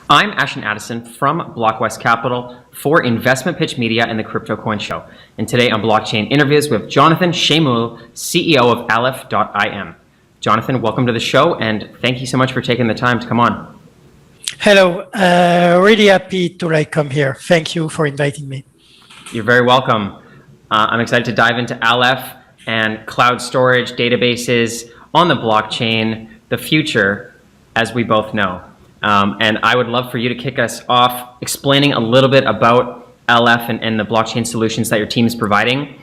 I'm Ashton Addison from Blockwest Capital for Investment Pitch Media and the Crypto Coin Show. And today on Blockchain Interviews with Jonathan Schemoul, CEO of Aleph.im. Jonathan, welcome to the show, and thank you so much for taking the time to come on. Hello, really happy to come here. Thank you for inviting me. You're very welcome. I'm excited to dive into Aleph and cloud storage, databases on the blockchain, the future, as we both know. And I would love for you to kick us off explaining a little bit about Aleph and the blockchain solutions that your team is providing,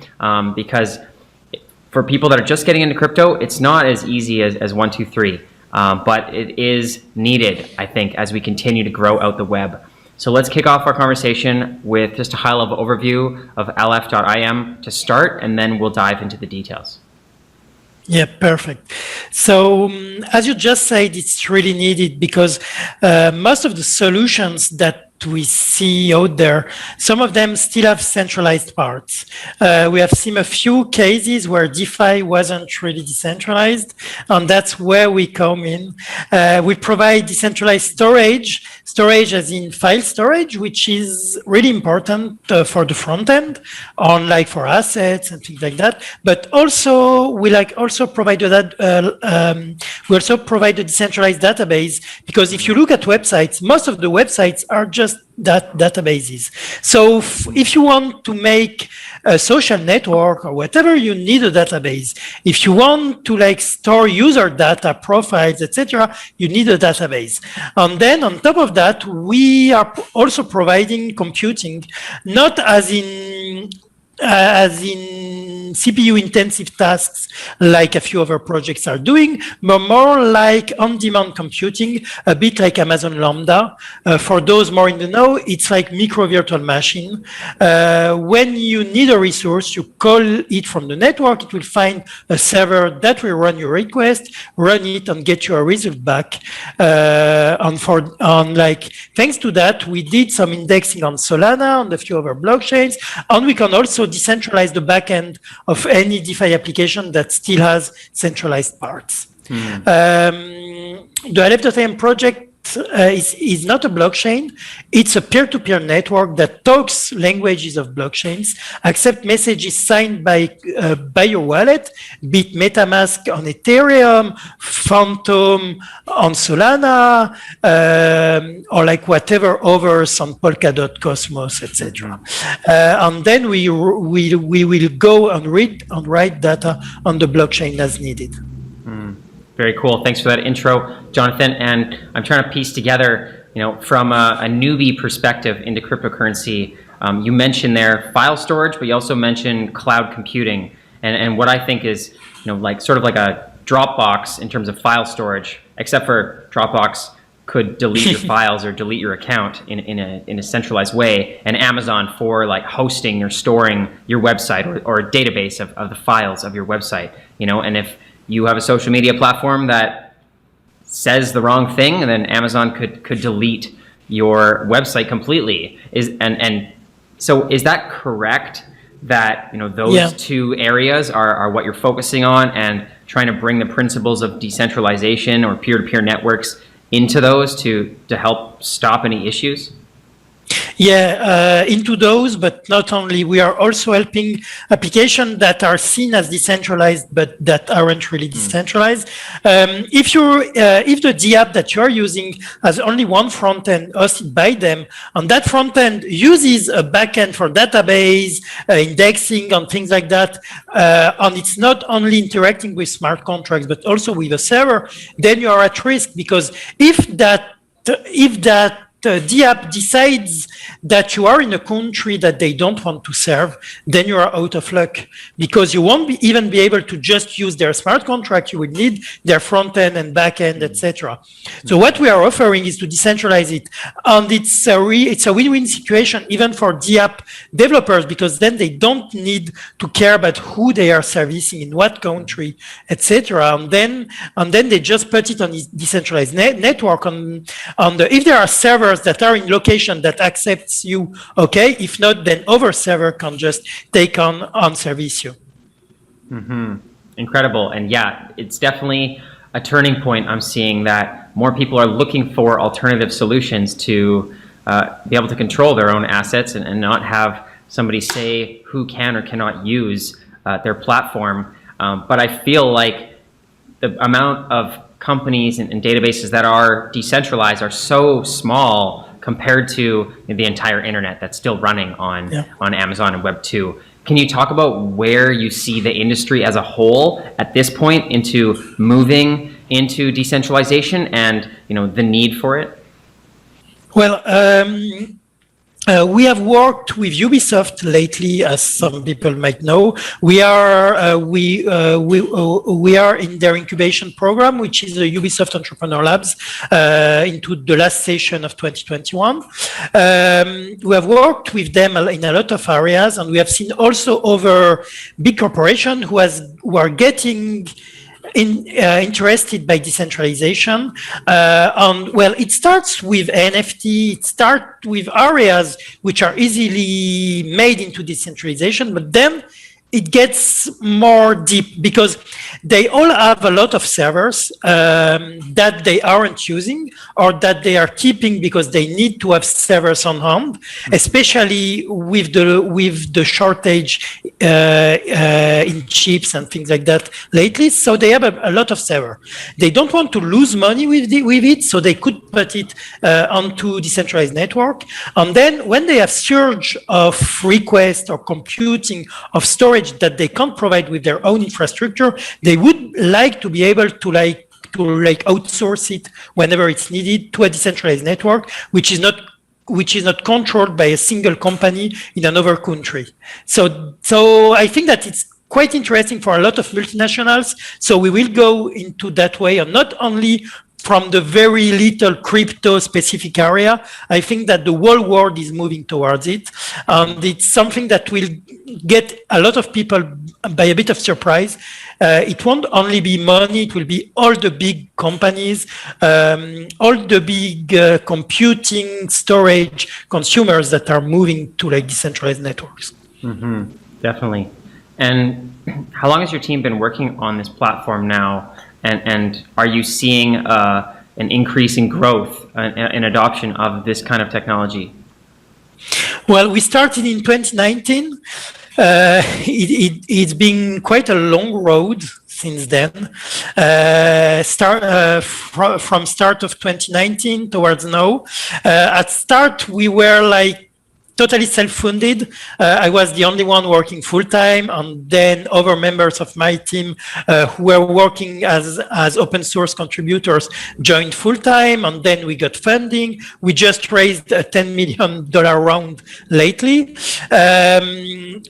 because for people that are just getting into crypto, it's not as easy as 1, 2, 3, but it is needed, I think, as we continue to grow out the web. So let's kick off our conversation with just a high-level overview of Aleph.im to start, and then we'll dive into the details. Yeah, perfect. So as you just said, it's really needed because most of the solutions that we see out there, some of them still have centralized parts. We have seen a few cases where DeFi wasn't really decentralized, and that's where we come in. We provide decentralized storage as in file storage, which is really important for the front end, unlike for assets and things like that. But also we also provide we also provide a decentralized database, because if you look at websites, most of the websites are just databases. So if you want to make a social network or whatever, you need a database. If you want to store user data, profiles, etc., you need a database. And then on top of that, we are also providing computing, not as in CPU intensive tasks like a few other projects are doing, but more like on-demand computing, a bit like Amazon Lambda. For those more in the know, it's like micro virtual machine. When you need a resource, you call it from the network, it will find a server that will run your request, run it and get you a result back. Thanks to that, we did some indexing on Solana and a few other blockchains, and we can also decentralize the backend of any DeFi application that still has centralized parts. The Aleph.im project is not a blockchain. It's a peer-to-peer network that talks languages of blockchains, accept messages signed by your wallet, be it MetaMask on Ethereum, Phantom on Solana, or whatever others on Polkadot, Cosmos, etc. And then we will go and read and write data on the blockchain as needed. Very cool. Thanks for that intro, Jonathan. And I'm trying to piece together, from a newbie perspective into cryptocurrency. You mentioned there file storage, but you also mentioned cloud computing. And what I think is, sort of like a Dropbox in terms of file storage, except for Dropbox could delete your files or delete your account in a centralized way, and Amazon for hosting or storing your website or a database of the files of your website. And if you have a social media platform that says the wrong thing, and then Amazon could delete your website completely. So is that correct, that those two areas are what you're focusing on, and trying to bring the principles of decentralization or peer-to-peer networks into those to help stop any issues? Yeah, into those, but not only. We are also helping applications that are seen as decentralized, but that aren't really decentralized. If the DApp that you're using has only one front end hosted by them, and that front end uses a backend for database, indexing, and things like that, and it's not only interacting with smart contracts, but also with a server, then you are at risk, because if that the app decides that you are in a country that they don't want to serve, then you are out of luck, because you won't even be able to just use their smart contract. You will need their front end and back end, etc. So what we are offering is to decentralize it, and it's a win-win situation even for the app developers, because then they don't need to care about who they are servicing in what country, etc. And then they just put it on a decentralized network. If there are servers that are in location that accepts you, okay. If not, then other server can just take on service you. Mm-hmm. Incredible. And yeah, it's definitely a turning point I'm seeing, that more people are looking for alternative solutions to be able to control their own assets and not have somebody say who can or cannot use their platform. But I feel like the amount of companies and databases that are decentralized are so small compared to the entire internet that's still running on Amazon and Web 2. Can you talk about where you see the industry as a whole at this point into moving into decentralization and the need for it? Well, we have worked with Ubisoft lately, as some people might know. We are in their incubation program, which is the Ubisoft Entrepreneur Labs, into the last session of 2021. We have worked with them in a lot of areas, and we have seen also other big corporations who are getting interested by decentralization. Well, it starts with NFT, it starts with areas which are easily made into decentralization, but then it gets more deep because they all have a lot of servers that they aren't using or that they are keeping because they need to have servers on hand, especially with the shortage in chips and things like that lately. So they have a lot of server. They don't want to lose money with it, so they could put it onto decentralized network. And then when they have surge of requests or computing of storage that they can't provide with their own infrastructure, they would like to be able to outsource it whenever it's needed to a decentralized network, which is not controlled by a single company in another country. So I think that it's quite interesting for a lot of multinationals. So we will go into that way, and not only from the very little crypto specific area. I think that the whole world is moving towards it. And it's something that will get a lot of people by a bit of surprise. It won't only be money, it will be all the big companies, all the big computing, storage consumers that are moving to decentralized networks. Mm-hmm. Definitely. And how long has your team been working on this platform now? And are you seeing an increase in growth and adoption of this kind of technology? Well, we started in 2019. It's been quite a long road since then. From start of 2019 towards now. At start, we were totally self-funded. I was the only one working full-time, and then other members of my team who were working as open source contributors joined full-time, and then we got funding. We just raised a $10 million round lately.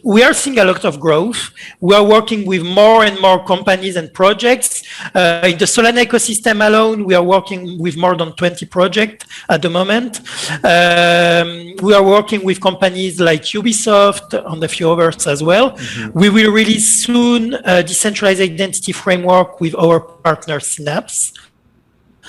We are seeing a lot of growth. We are working with more and more companies and projects. In the Solana ecosystem alone, we are working with more than 20 projects at the moment. We are working with companies like Ubisoft and a few others as well. Mm-hmm. We will release soon a decentralized identity framework with our partner Synapse.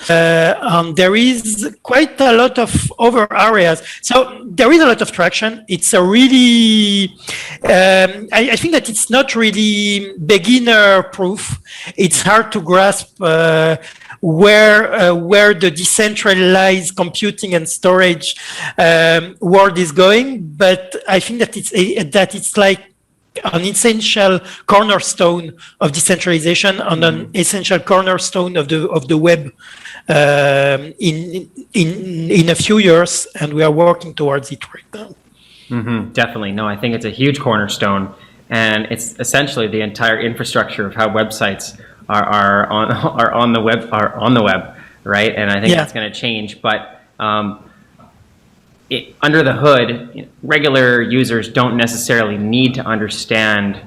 There is quite a lot of other areas. So there is a lot of traction. It's a really, I think that it's not really beginner proof. It's hard to grasp where the decentralized computing and storage world is going. But I think that it's like an essential cornerstone of decentralization and an essential cornerstone of the web in a few years, and we are working towards it right now. Mm-hmm, definitely. No, I think it's a huge cornerstone, and it's essentially the entire infrastructure of how websites are on the web, right? And I think that's going to change, but under the hood, regular users don't necessarily need to understand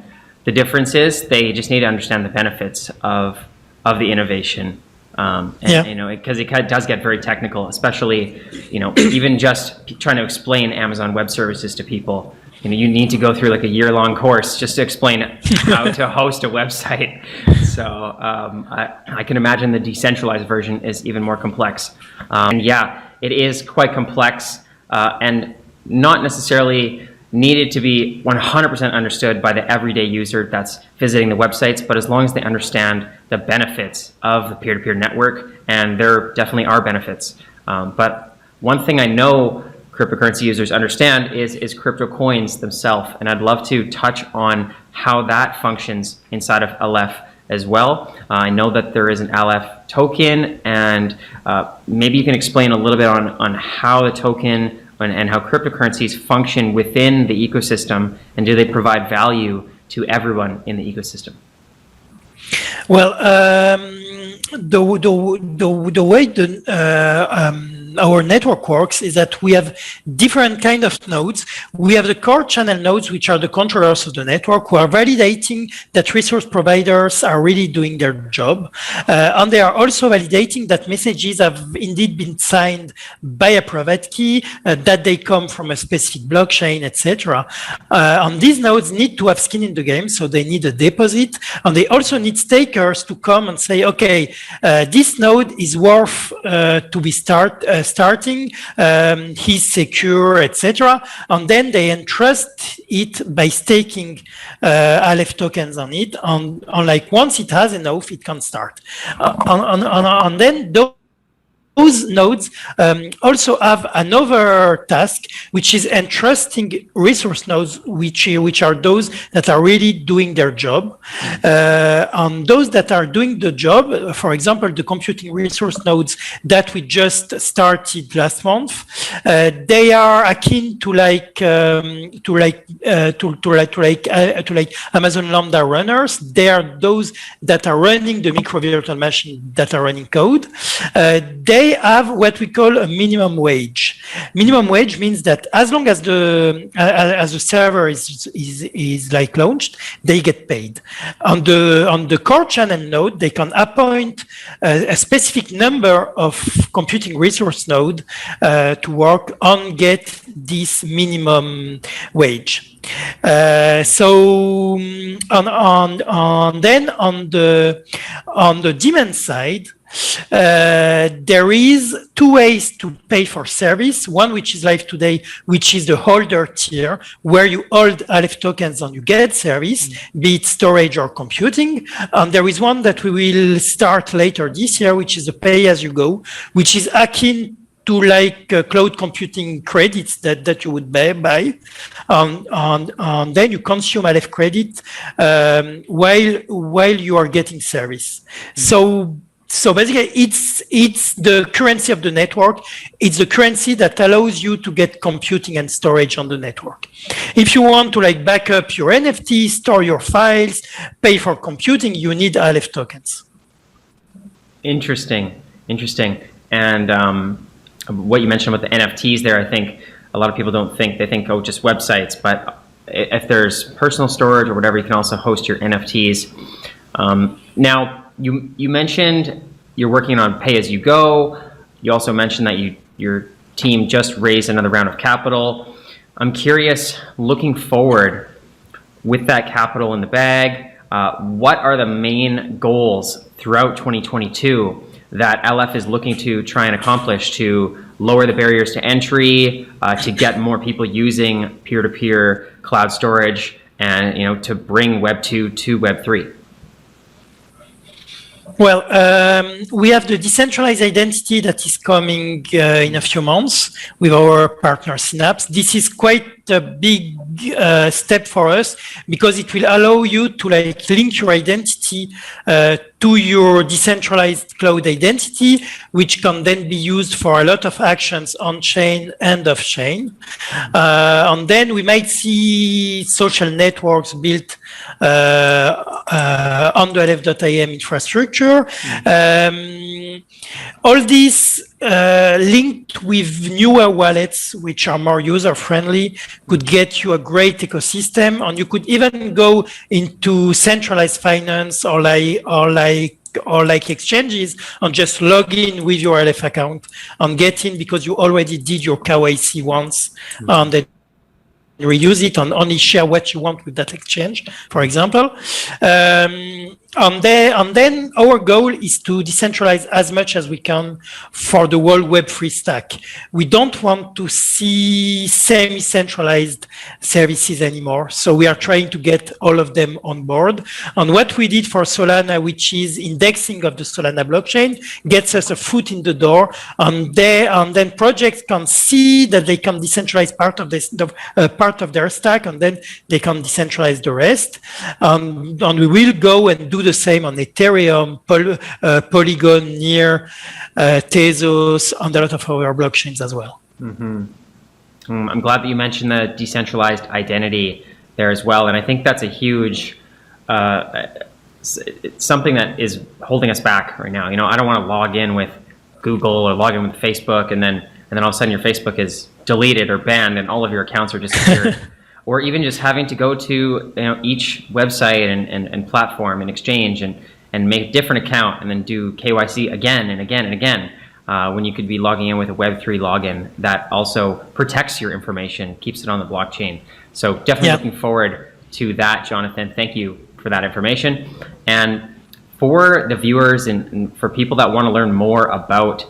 the differences. They just need to understand the benefits of the innovation. Because it does get very technical, especially, even just trying to explain Amazon Web Services to people. You need to go through a year-long course just to explain how to host a website. So I can imagine the decentralized version is even more complex. And it is quite complex. And not necessarily needed to be 100% understood by the everyday user that's visiting the websites, but as long as they understand the benefits of the peer-to-peer network, and there definitely are benefits. But one thing I know cryptocurrency users understand is crypto coins themselves, and I'd love to touch on how that functions inside of Aleph as well. I know that there is an Aleph token, and maybe you can explain a little bit on how the token and how cryptocurrencies function within the ecosystem, and do they provide value to everyone in the ecosystem? Well, the way our network works is that we have different kind of nodes. We have the core channel nodes, which are the controllers of the network, who are validating that resource providers are really doing their job. And they are also validating that messages have indeed been signed by a private key, that they come from a specific blockchain, etc. And these nodes need to have skin in the game, so they need a deposit, and they also need stakers to come and say, okay, this node is worth to be starting, he's secure, etc. And then they entrust it by staking Aleph tokens on it. And like once it has enough, it can start. And then those nodes also have another task, which is entrusting resource nodes, which are those that are really doing their job. And those that are doing the job, for example, the computing resource nodes that we just started last month, they are akin to like Amazon Lambda runners. They are those that are running the micro virtual machine that are running code. They have what we call a minimum wage. Minimum wage means that as long as the server is like launched, they get paid. On the core channel node, they can appoint a specific number of computing resource node to work on get this minimum wage. So then on the demand side, there is two ways to pay for service. One, which is live today, which is the holder tier, where you hold Aleph tokens and you get service, be it storage or computing. And there is one that we will start later this year, which is the pay-as-you-go, which is akin to like cloud computing credits that you would buy. And then you consume Aleph credit while you are getting service. So basically, it's the currency of the network. It's the currency that allows you to get computing and storage on the network. If you want to like back up your NFT, store your files, pay for computing, you need Aleph tokens. Interesting. And what you mentioned about the NFTs there, I think a lot of people don't think, they think, oh, just websites. But if there's personal storage or whatever, you can also host your NFTs. Now, you mentioned you're working on pay-as-you-go. You also mentioned that your team just raised another round of capital. I'm curious, looking forward, with that capital in the bag, what are the main goals throughout 2022 that Aleph is looking to try and accomplish to lower the barriers to entry, to get more people using peer-to-peer cloud storage, and to bring Web 2 to Web 3? Well, we have the decentralized identity that is coming in a few months with our partner Synapse. This is quite a big step for us because it will allow you to like link your identity to your decentralized cloud identity, which can then be used for a lot of actions on-chain and off-chain. And then we might see social networks built on the Aleph.im infrastructure. All these linked with newer wallets, which are more user-friendly, could get you a great ecosystem, and you could even go into centralized finance or like exchanges and just log in with your Aleph account and get in because you already did your KYC once, and then reuse it and only share what you want with that exchange, for example. And then our goal is to decentralize as much as we can for the whole Web3 stack. We don't want to see semi-centralized services anymore. So we are trying to get all of them on board. And what we did for Solana, which is indexing of the Solana blockchain, gets us a foot in the door. And then projects can see that they can decentralize part of this, part of their stack, and then they can decentralize the rest. And we will go and do the same on Ethereum, Polygon, Near, Tezos, and a lot of our blockchains as well. I'm glad that you mentioned the decentralized identity there as well, and I think that's a huge something that is holding us back right now. You know, I don't want to log in with Google or log in with Facebook, and then all of a sudden your Facebook is deleted or banned, and all of your accounts are disappeared. Or even just having to go to each website and platform and exchange and make a different account and then do KYC again and again and again when you could be logging in with a Web3 login that also protects your information, keeps it on the blockchain. So definitely looking forward to that, Jonathan. Thank you for that information. And for the viewers and for people that want to learn more about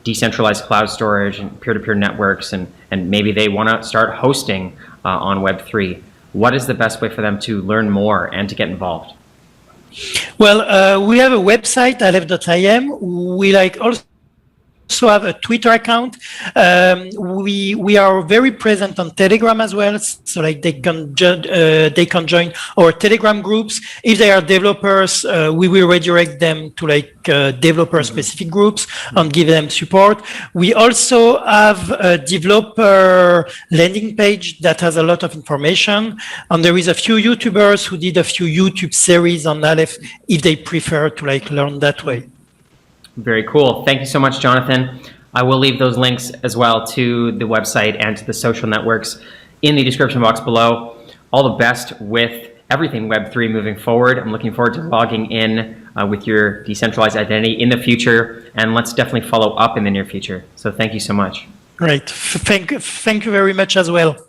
decentralized cloud storage and peer-to-peer networks, and maybe they want to start hosting on Web3, what is the best way for them to learn more and to get involved? Well, we have a website, Aleph.im. We also have a Twitter account. We are very present on Telegram as well, so they can join our Telegram groups. If they are developers, we will redirect them to developer specific groups and give them support. We also have a developer landing page that has a lot of information, and there is a few YouTubers who did a few YouTube series on Aleph if they prefer to learn that way. Very cool. Thank you so much, Jonathan. I will leave those links as well to the website and to the social networks in the description box below. All the best with everything Web3 moving forward. I'm looking forward to logging in with your decentralized identity in the future, and let's definitely follow up in the near future. So thank you so much. Great. Thank you very much as well.